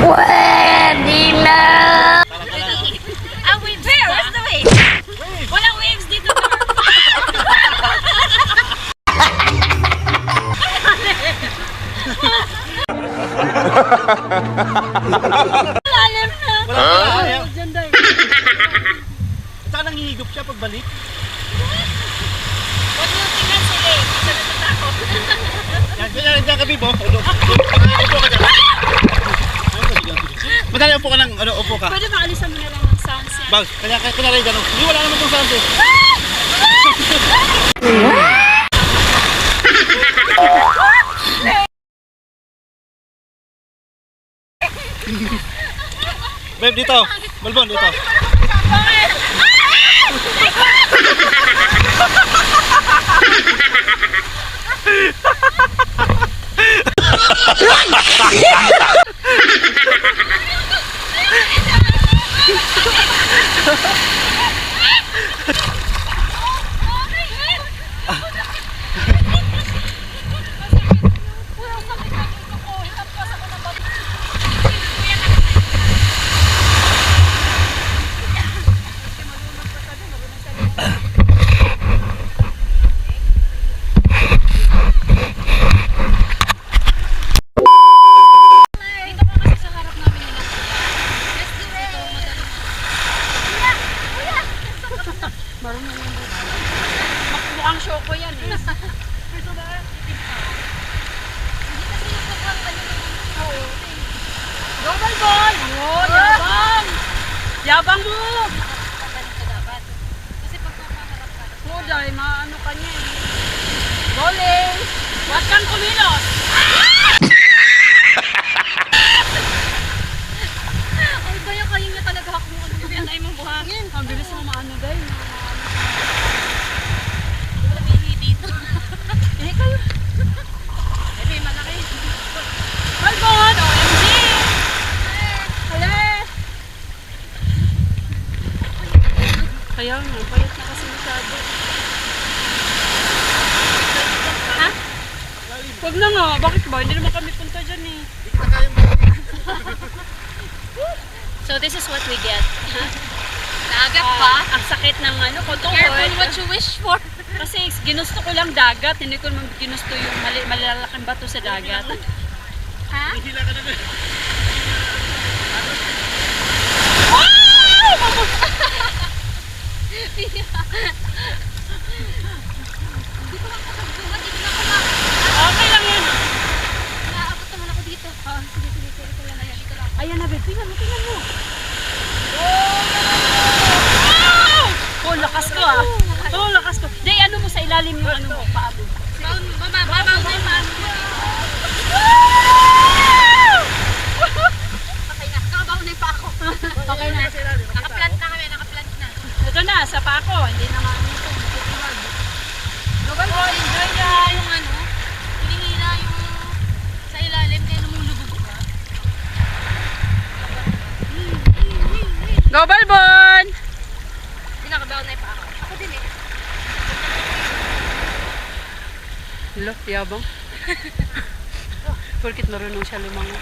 Pwede na! Ang waves ba? Where's the waves? Walang waves dito. Lalim na. Wala. Saan nangihigop siya pagbalik? Huwag mo tingnan sila eh. Isa na tatakot. Diyan ka, Bibo. Madali, upo ka ng, upo ka. Pwede maalisan mo na lang ng sounds yan. Bang, kanya rin gano'n. Hindi, wala naman itong sounds eh. Babe, dito. Malbon, dito. Mukhang shoko yan eh. Global ball! Oh, yabang! Yabang mo! Oo, dahil maano ka niya eh. Rolling! Huwag kang kumilos! Ay, kaya nga talaga ako yung anay mong buhangin. Ang bilis mo maano dahil. Labihi dito. Eh, kayo. Eh, may malaki. Malbon! OMG! Hala! Kaya nga, payat na kasi masyado. Ha? Huwag na nga, bakit ba? Hindi naman kami punta dyan eh. So, this is what we get. Naagap pa. Ang sakit ng ano, Careful kutukod. what you wish for. Kasi ginusto ko lang dagat, hindi ko naman ginusto yung malalaking bato sa dagat. Ha? Hila ka na ba? Okay lang yun. Naabot naman ako dito. Sige, ito lang. Ayan, dito lang. Ayan na, babe. Tingnan mo, tingnan mo. Oh, lakas ko ah. Oh, lakas ko. Day, ano mo sa ilalim yung ano mo, paa mo. Babaw na yung paano. Okay na. Nakabaw na yung pako. Okay na. Nakaplant na kami. Nakaplant na. Ito na, sa pako. Hindi na nga ito. Matitiwag. Enjoy na yung ano. Hinihila yung sa ilalim kaya lumulubog ka. Go, Balbon! Hindi nakabaw na yung pako. Ako din eh. Hello, yabang. Porkit marunong siya lumangoy.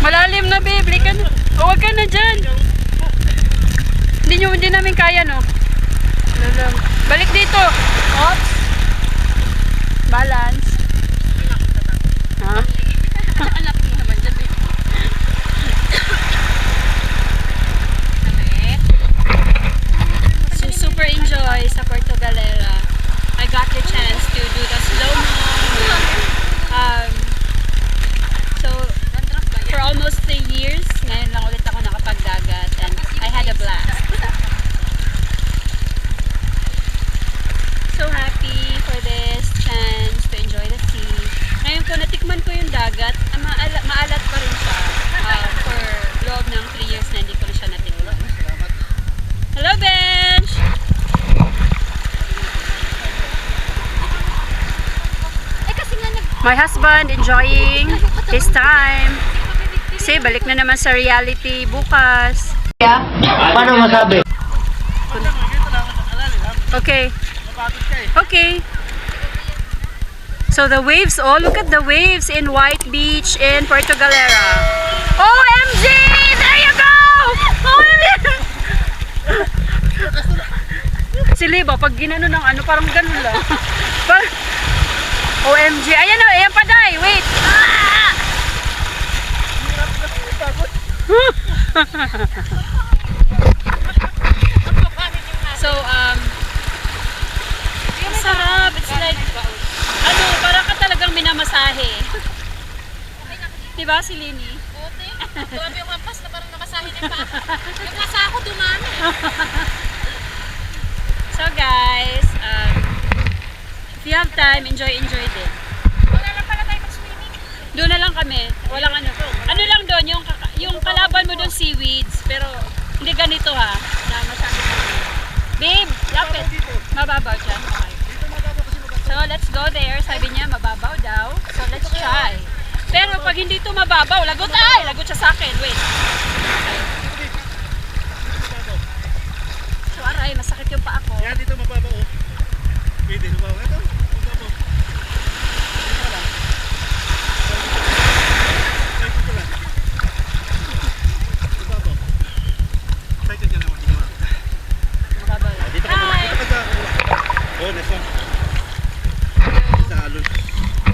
Malalim na, babe. Lika na. O, wag ka na dyan. Hindi namin kaya, no? Lalang. Balik dito. Oops. Balance. Ha? Anak mo naman dyan eh. So, super enjoy sa Puerto Galera. I got the chance to do the slow-mo. So, for almost 3 years, ngayon lang ulit ako nakapagdagat and I had a blast. So happy for this chance to enjoy the sea. Ngayon ko natikman ko yung dagat, maalat pa rin siya for loob ng 3 years na hindi ko na siya natikman. Hello, Bench! My husband enjoying his time. Kasi balik na naman sa reality bukas. Paano masabi? Okay. Okay. So the waves, oh look at the waves in White Beach in Puerto Galera. OMG! There you go! OMG! Si Liba, pag ginano ng ano, parang ganun lang. OMG! Ayan o, ayan pa day! Wait! So, sarap. It's like, ano, parang ka talagang minamasahe. Diba si Lini? Ote, grabe yung kampas na parang nakasahin yung pako. Yung nasa ako dumami. So guys, if you have time, enjoy din. Wala lang pala tayo mag-swimming. Doon na lang kami. Walang ano. Ano lang doon, yung kalaban mo doon seaweeds, pero hindi ganito ha. Na masyado. Babe, lapit. Mababaw siya. Okay. So let's go there. Sabi niya mababaw daw. So let's try. Pero pag hindi ito mababaw, lagot ay! Lagot siya sa akin. Wait. Okay. So aray, masakit yung paa ko. Yan, dito mababaw. Oh. Pwede, mababaw. Ito, mababaw. Dito lang. Dito lang. Mababaw. Tayo ka naman. Mababaw lang. Dito ka Hi! dito ka sa... Oh, next one. Sa alon.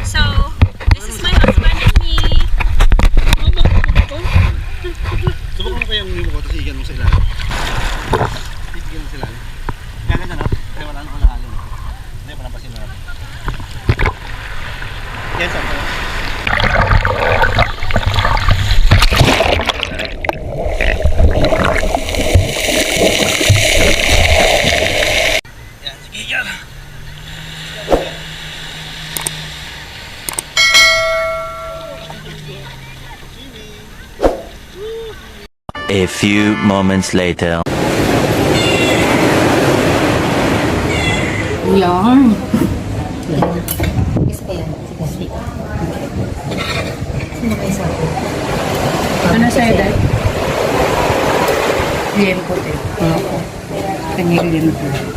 So, this is my husband and me. Subukan mo kayang nimo ko, tapos igan mo sa ilalim. Igan mo sa ilalim. Kaya ganyan, no? Kaya wala nang alon. Hindi, palampasin mo natin. Yes, ako. Yan, sige, yan. A few moments later. Yan. Yes pa yan. Sige. Sino kayo sa akin? Ano sa'yo, Dad? Liyan puti. Kanya liyan puti.